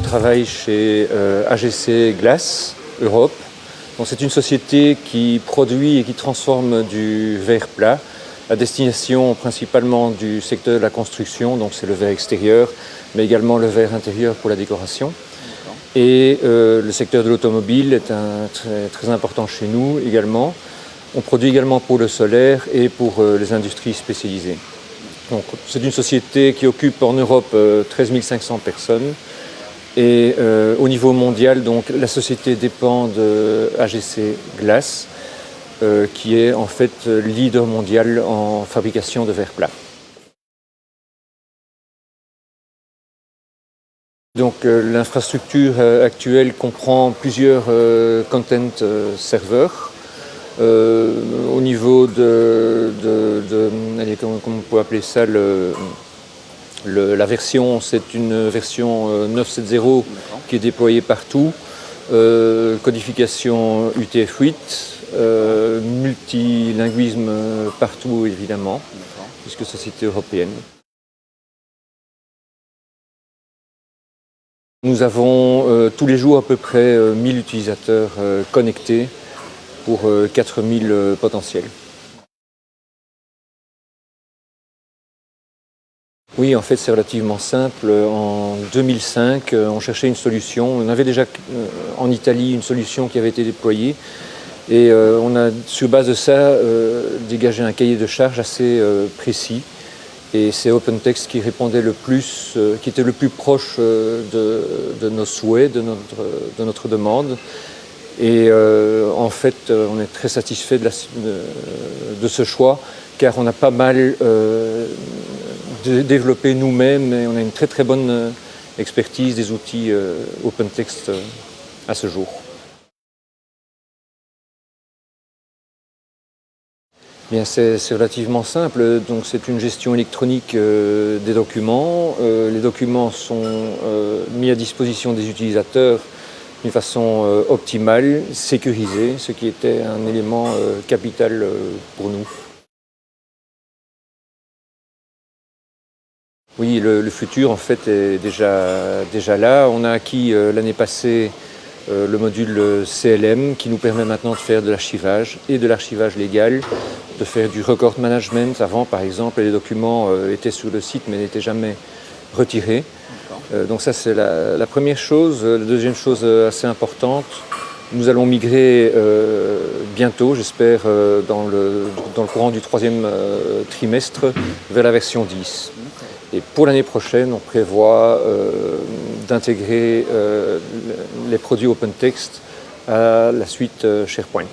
travaille chez AGC Glass Europe. C'est une société qui produit et qui transforme du verre plat à destination principalement du secteur de la construction, donc c'est le verre extérieur, mais également le verre intérieur pour la décoration. Et le secteur de l'automobile est très important chez nous également. On produit également pour le solaire et pour les industries spécialisées. C'est une société qui occupe en Europe 13 500 personnes. Et au niveau mondial, donc, la société dépend de AGC Glass, qui est en fait leader mondial en fabrication de verre plat. Donc l'infrastructure actuelle comprend plusieurs content serveurs. Au niveau allez, comment on peut appeler ça, la version, c'est une version 9.7.0 qui est déployée partout. Codification UTF-8, multilinguisme partout évidemment, puisque société européenne. Nous avons tous les jours à peu près 1000 utilisateurs connectés pour 4000 potentiels. Oui, en fait, c'est relativement simple. En 2005, on cherchait une solution. On avait déjà en Italie une solution qui avait été déployée. Et on a, sur base de ça, dégagé un cahier de charges assez précis. Et c'est OpenText qui répondait le plus, qui était le plus proche de nos souhaits, de notre demande. Et en fait, on est très satisfait de ce choix, car on a pas mal développé nous-mêmes et on a une très bonne expertise des outils OpenText à ce jour. Bien, c'est relativement simple. Donc, c'est une gestion électronique des documents. Les documents sont mis à disposition des utilisateurs d'une façon optimale, sécurisée, ce qui était un élément capital pour nous. Oui, le futur en fait est déjà là. On a acquis l'année passée le module CLM qui nous permet maintenant de faire de l'archivage et de l'archivage légal, de faire du record management. Avant, par exemple, les documents étaient sur le site mais n'étaient jamais retirés. Donc ça, c'est la première chose. La deuxième chose assez importante, nous allons migrer bientôt, j'espère, dans le courant du troisième trimestre, vers la version 10. Et pour l'année prochaine, on prévoit d'intégrer les produits OpenText à la suite SharePoint.